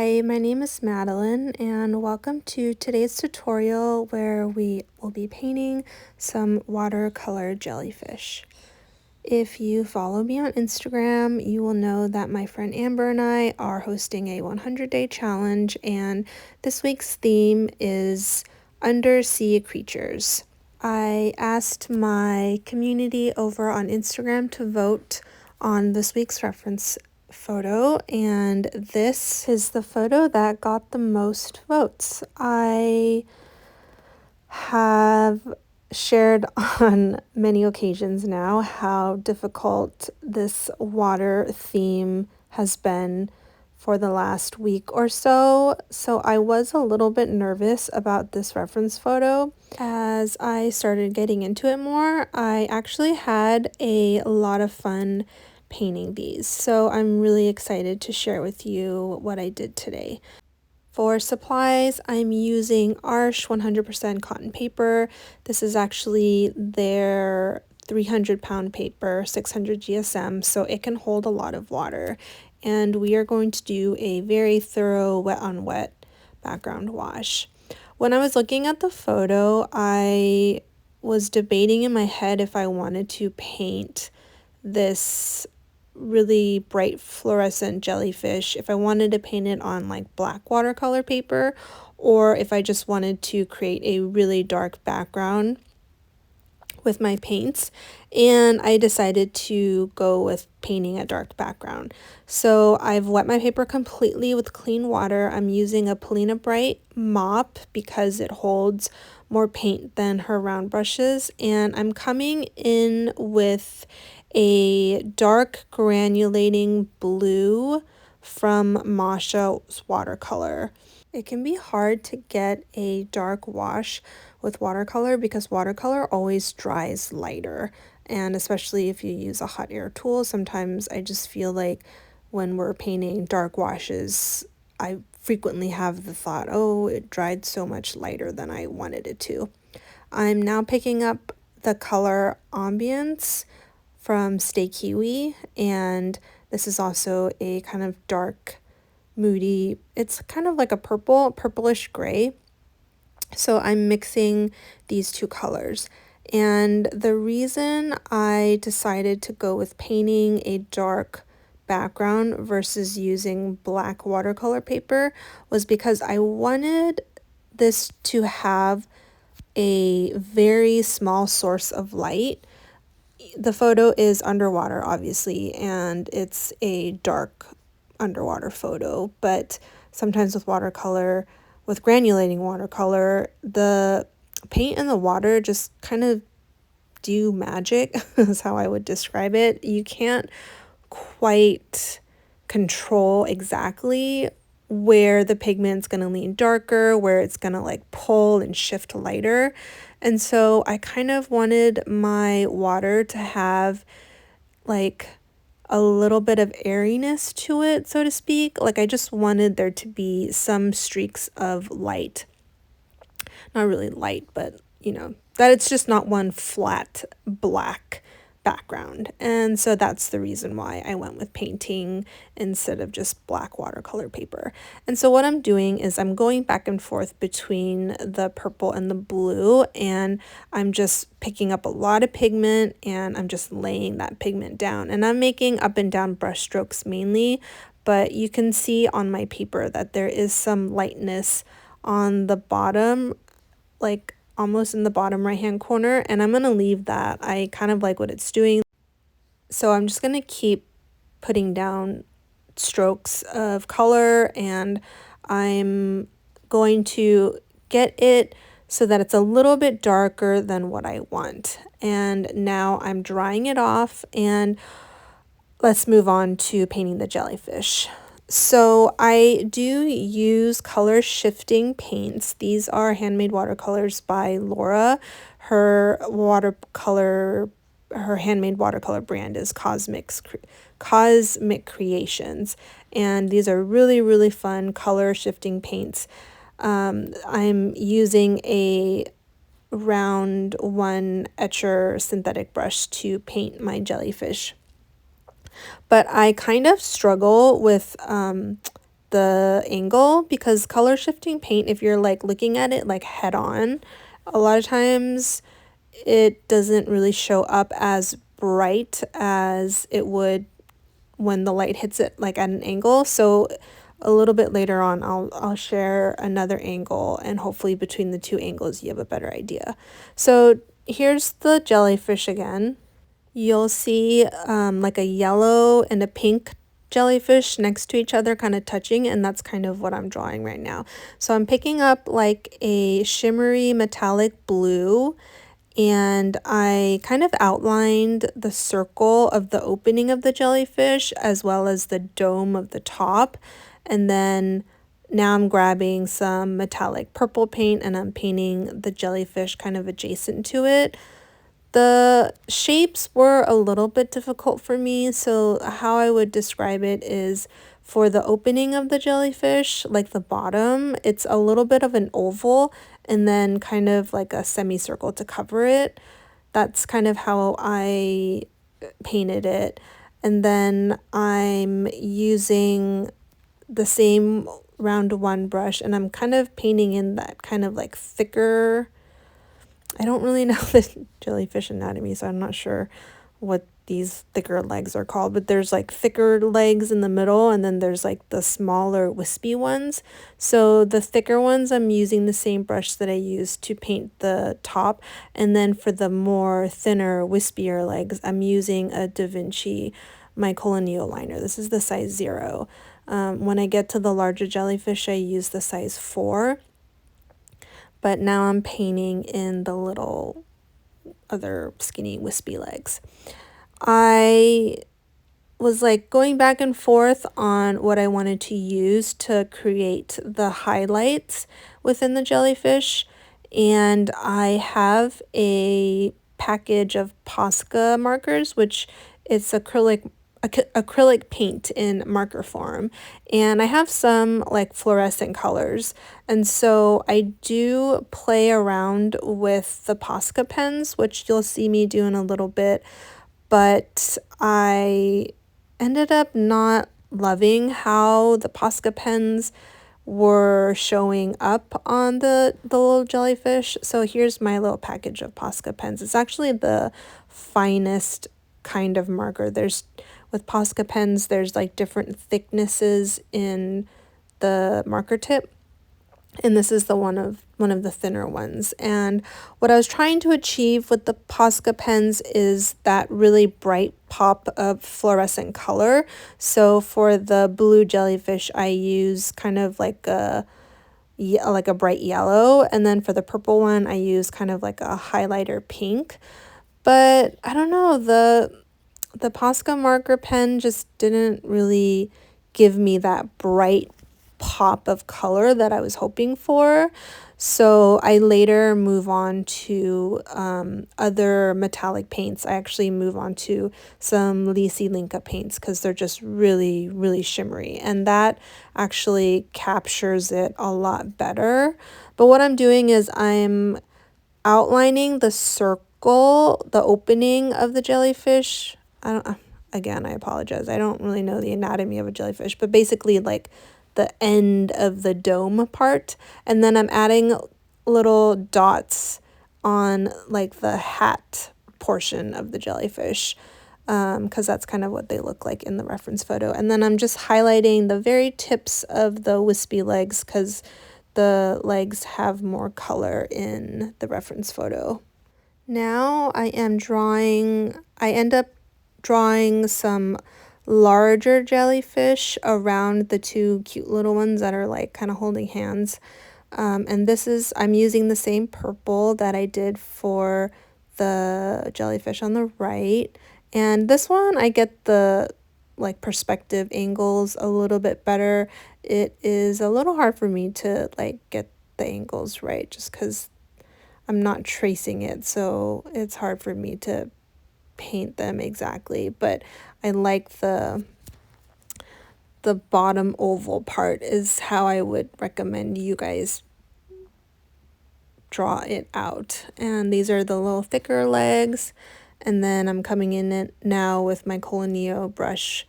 Hi, my name is Madeline and welcome to today's tutorial where we will be painting some watercolor jellyfish. If you follow me on Instagram, you will know that my friend Amber and I are hosting a 100-day challenge, and this week's theme is undersea creatures. I asked my community over on Instagram to vote on this week's reference photo, and this is the photo that got the most votes. I have shared on many occasions now how difficult this water theme has been for the last week or so. So I was a little bit nervous about this reference photo. As I started getting into it more, I actually had a lot of fun painting these. So I'm really excited to share with you what I did today. For supplies, I'm using Arsh 100% cotton paper. This is actually their 300-pound paper, 600 GSM, so it can hold a lot of water. And we are going to do a very thorough wet on wet background wash. When I was looking at the photo, I was debating in my head if I wanted to paint this really bright fluorescent jellyfish, if I wanted to paint it on like black watercolor paper, or if I just wanted to create a really dark background with my paints. And I decided to go with painting a dark background. So I've wet my paper completely with clean water. I'm using a Polina Bright mop because it holds more paint than her round brushes, and I'm coming in with a dark granulating blue from Masha's watercolor. It can be hard to get a dark wash with watercolor because watercolor always dries lighter, and especially if you use a hot air tool, sometimes I just feel like when we're painting dark washes, I frequently have the thought, oh, it dried so much lighter than I wanted it to. I'm now picking up the color Ambience from Stay Kiwi, and this is also a kind of dark, moody, it's kind of like a purplish gray. So I'm mixing these two colors. And the reason I decided to go with painting a dark background versus using black watercolor paper was because I wanted this to have a very small source of light. The photo is underwater, obviously, and it's a dark underwater photo, but sometimes with watercolor, with granulating watercolor, the paint and the water just kind of do magic, is how I would describe it. You can't quite control exactly where the pigment's going to lean darker, where it's going to like pull and shift lighter. And so I kind of wanted my water to have like a little bit of airiness to it, so to speak. Like I just wanted there to be some streaks of light. Not really light, but you know, that it's just not one flat black background. And so that's the reason why I went with painting instead of just black watercolor paper. And so what I'm doing is I'm going back and forth between the purple and the blue, and I'm just picking up a lot of pigment and I'm just laying that pigment down. And I'm making up and down brush strokes mainly, but you can see on my paper that there is some lightness on the bottom, like almost in the bottom right hand corner, and I'm gonna leave that. I kind of like what it's doing, so I'm just gonna keep putting down strokes of color, and I'm going to get it so that it's a little bit darker than what I want. And now I'm drying it off, and let's move on to painting the jellyfish. So I do use color shifting paints. These are handmade watercolors by Laura. Her handmade watercolor brand is Cosmic Creations. And these are really, really fun color shifting paints. I'm using a round one etcher synthetic brush to paint my jellyfish. But I kind of struggle with the angle, because color shifting paint, if you're like looking at it like head on, a lot of times it doesn't really show up as bright as it would when the light hits it like at an angle. So a little bit later on, I'll share another angle, and hopefully between the two angles you have a better idea. So here's the jellyfish again. You'll see like a yellow and a pink jellyfish next to each other, kind of touching, and that's kind of what I'm drawing right now. So I'm picking up like a shimmery metallic blue, and I kind of outlined the circle of the opening of the jellyfish as well as the dome of the top. And then now I'm grabbing some metallic purple paint and I'm painting the jellyfish kind of adjacent to it. The shapes were a little bit difficult for me, so how I would describe it is for the opening of the jellyfish, like the bottom, it's a little bit of an oval and then kind of like a semicircle to cover it. That's kind of how I painted it. And then I'm using the same round one brush and I'm kind of painting in that kind of like thicker, I don't really know the jellyfish anatomy, so I'm not sure what these thicker legs are called, but there's like thicker legs in the middle and then there's like the smaller wispy ones. So the thicker ones, I'm using the same brush that I used to paint the top, and then for the more thinner, wispier legs, I'm using a Da Vinci Mycolonio liner. This is the size 0. When I get to the larger jellyfish, I use the size 4. But now I'm painting in the little other skinny wispy legs. I was like going back and forth on what I wanted to use to create the highlights within the jellyfish, and I have a package of Posca markers, which it's acrylic paint in marker form, and I have some like fluorescent colors, and so I do play around with the Posca pens, which you'll see me do in a little bit, but I ended up not loving how the Posca pens were showing up on the little jellyfish. So here's my little package of Posca pens. It's actually the finest kind of marker. With Posca pens, there's like different thicknesses in the marker tip, and this is the one of the thinner ones. And what I was trying to achieve with the Posca pens is that really bright pop of fluorescent color. So for the blue jellyfish, I use kind of like a bright yellow, and then for the purple one, I use kind of like a highlighter pink. But I don't know, the Posca marker pen just didn't really give me that bright pop of color that I was hoping for. So I later move on to other metallic paints. I actually move on to some Lisi Linka paints because they're just really, really shimmery. And that actually captures it a lot better. But what I'm doing is I'm outlining the circle, the opening of the jellyfish. Again, I apologize. I don't really know the anatomy of a jellyfish, but basically like the end of the dome part. And then I'm adding little dots on like the hat portion of the jellyfish, because that's kind of what they look like in the reference photo. And then I'm just highlighting the very tips of the wispy legs because the legs have more color in the reference photo. Now I end up drawing some larger jellyfish around the two cute little ones that are like kind of holding hands. And I'm using the same purple that I did for the jellyfish on the right. And this one I get the like perspective angles a little bit better. It is a little hard for me to like get the angles right just because I'm not tracing it, so it's hard for me to paint them exactly, but I like the bottom oval part is how I would recommend you guys draw it out. And these are the little thicker legs, and then I'm coming in it now with my Colonio brush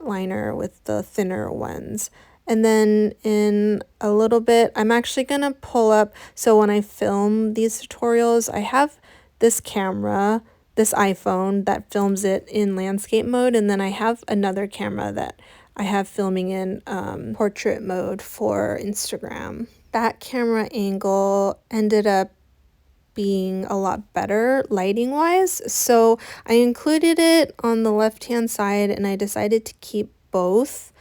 liner with the thinner ones. And then in a little bit, I'm actually going to pull up. So when I film these tutorials, I have this camera, this iPhone that films it in landscape mode. And then I have another camera that I have filming in portrait mode for Instagram. That camera angle ended up being a lot better lighting wise, so I included it on the left hand side and I decided to keep both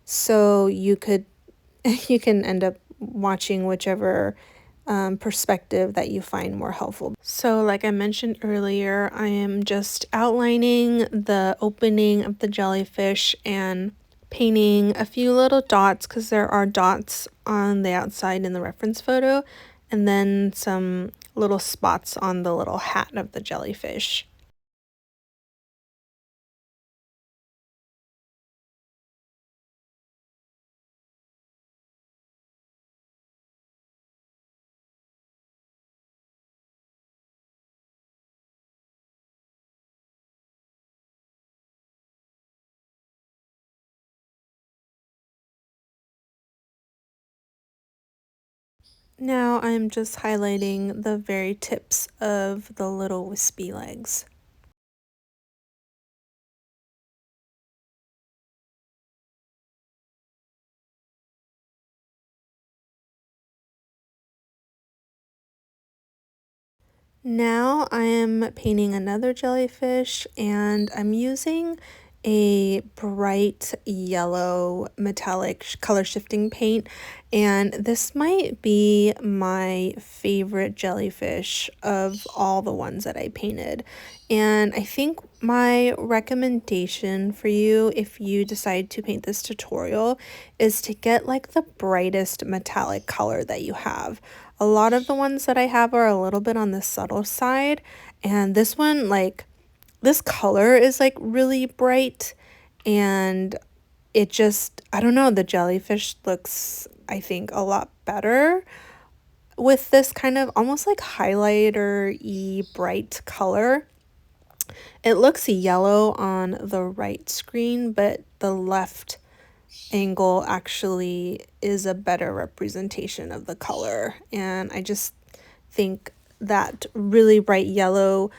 so you can end up watching whichever perspective that you find more helpful. So like I mentioned earlier, I am just outlining the opening of the jellyfish and painting a few little dots because there are dots on the outside in the reference photo, and then some little spots on the little hat of the jellyfish. Now I'm just highlighting the very tips of the little wispy legs. Now I am painting another jellyfish and I'm using a bright yellow metallic color shifting paint, and this might be my favorite jellyfish of all the ones that I painted. And I think my recommendation for you if you decide to paint this tutorial is to get like the brightest metallic color that you have. A lot of the ones that I have are a little bit on the subtle side, and this one, like, this color is like really bright, and it just, I don't know, the jellyfish looks, I think, a lot better with this kind of almost like highlighter-y bright color. It looks yellow on the right screen, but the left angle actually is a better representation of the color. And I just think that really bright yellow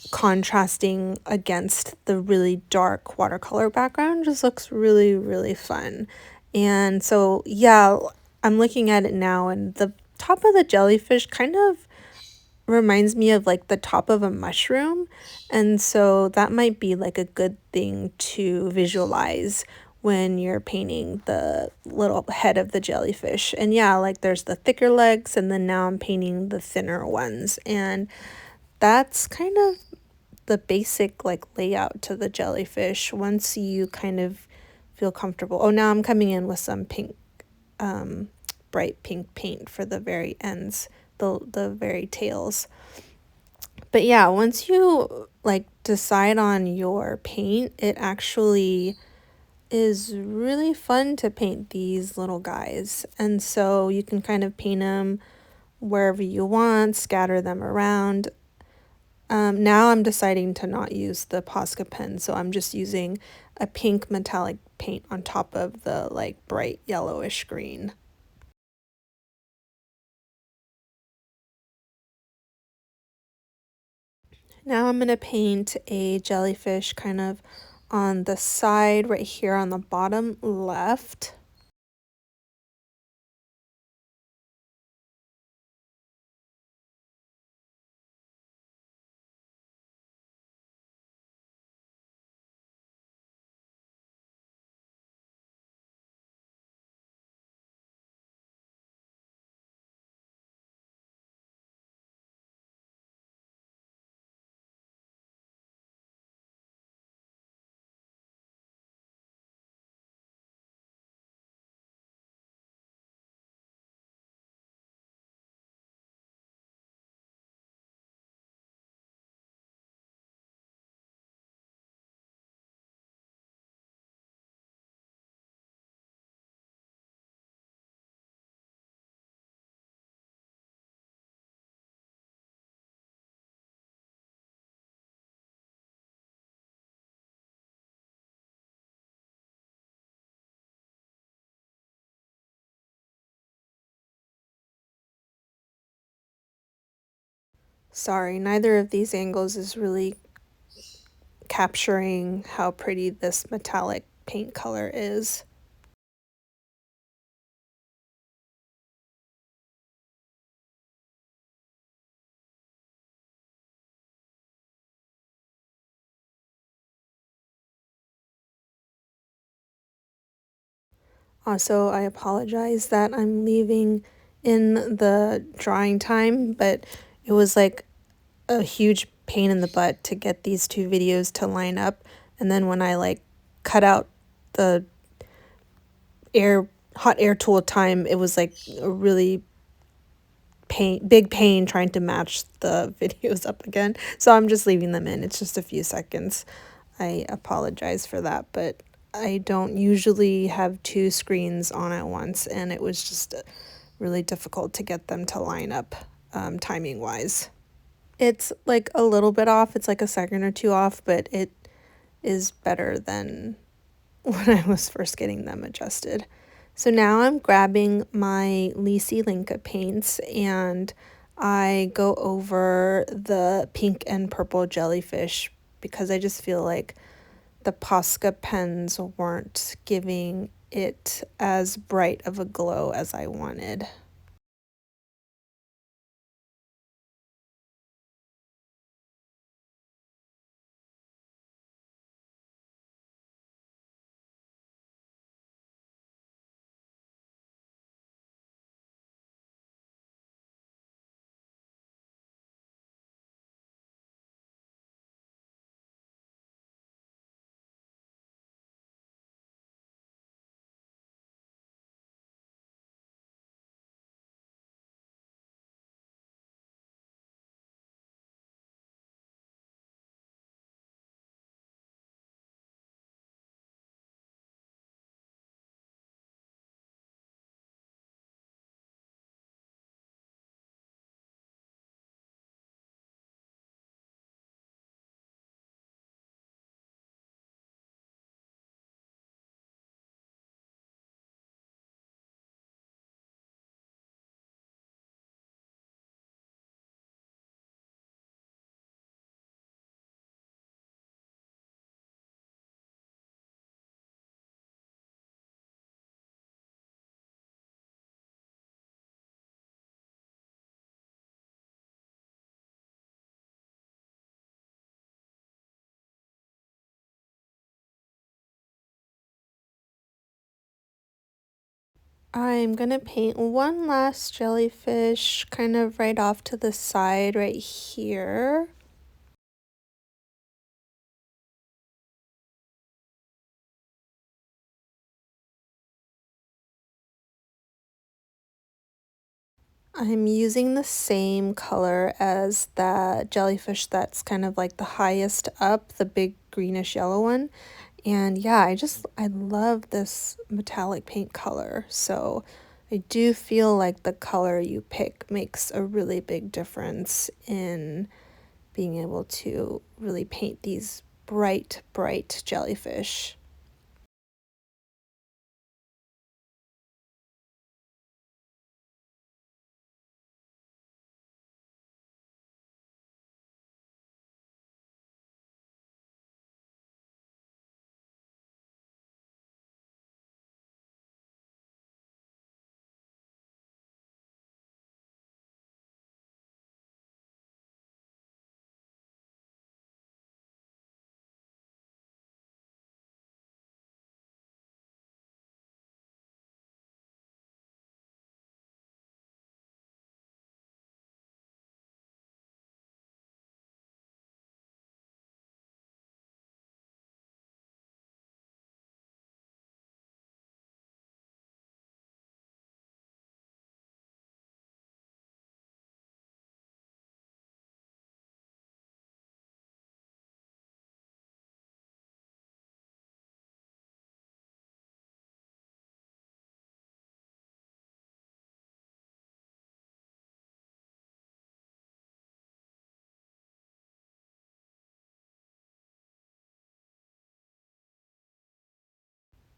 contrasting against the really dark watercolor background just looks really, really fun. And so, yeah, I'm looking at it now, and the top of the jellyfish kind of reminds me of like the top of a mushroom, and so that might be like a good thing to visualize when you're painting the little head of the jellyfish. And yeah, like there's the thicker legs, and then now I'm painting the thinner ones, and that's kind of the basic like layout to the jellyfish once you kind of feel comfortable. Oh, now I'm coming in with some pink, bright pink paint for the very ends, the very tails. But yeah, once you like decide on your paint, it actually is really fun to paint these little guys. And so you can kind of paint them wherever you want, scatter them around. Now I'm deciding to not use the Posca pen, so I'm just using a pink metallic paint on top of the like bright yellowish green. Now I'm going to paint a jellyfish kind of on the side right here on the bottom left. Sorry, neither of these angles is really capturing how pretty this metallic paint color is. Also, I apologize that I'm leaving in the drawing time, but it was like a huge pain in the butt to get these two videos to line up. And then when I like cut out the hot air tool time, it was like a really big pain trying to match the videos up again. So I'm just leaving them in. It's just a few seconds. I apologize for that, but I don't usually have two screens on at once, and it was just really difficult to get them to line up timing wise. It's like a little bit off, it's like a second or two off, but it is better than when I was first getting them adjusted. So now I'm grabbing my Lisi Linka paints and I go over the pink and purple jellyfish because I just feel like the Posca pens weren't giving it as bright of a glow as I wanted. I'm gonna paint one last jellyfish kind of right off to the side right here. I'm using the same color as that jellyfish that's kind of like the highest up, the big greenish yellow one. And yeah, I love this metallic paint color. So I do feel like the color you pick makes a really big difference in being able to really paint these bright, bright jellyfish.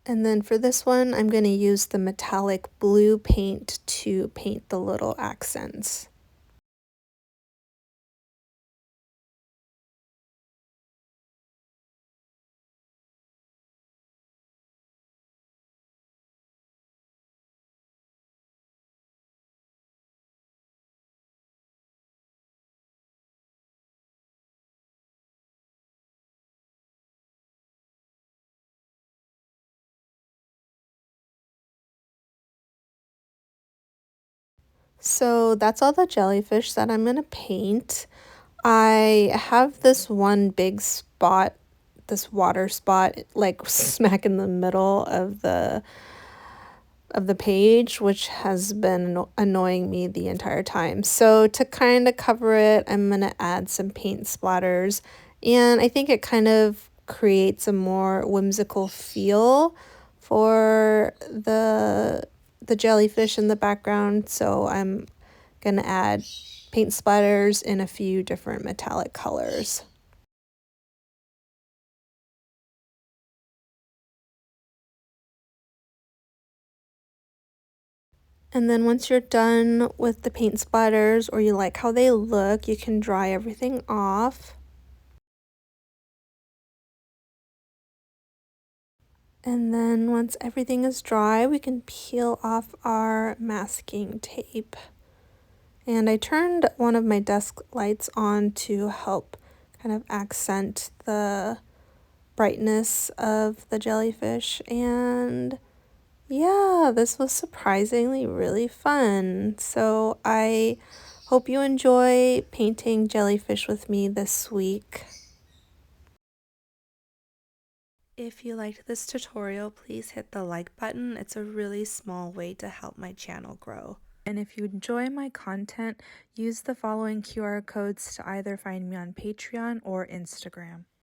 And then for this one, I'm going to use the metallic blue paint to paint the little accents. So that's all the jellyfish that I'm going to paint. I have this one big spot, this water spot, like smack in the middle of the page, which has been annoying me the entire time. So to kind of cover it, I'm going to add some paint splatters, and I think it kind of creates a more whimsical feel for the jellyfish in the background. So I'm going to add paint splatters in a few different metallic colors. And then once you're done with the paint splatters, or you like how they look, you can dry everything off. And then once everything is dry, we can peel off our masking tape. And I turned one of my desk lights on to help kind of accent the brightness of the jellyfish. And yeah, this was surprisingly really fun. So I hope you enjoy painting jellyfish with me this week. If you liked this tutorial, please hit the like button. It's a really small way to help my channel grow. And if you enjoy my content, use the following QR codes to either find me on Patreon or Instagram.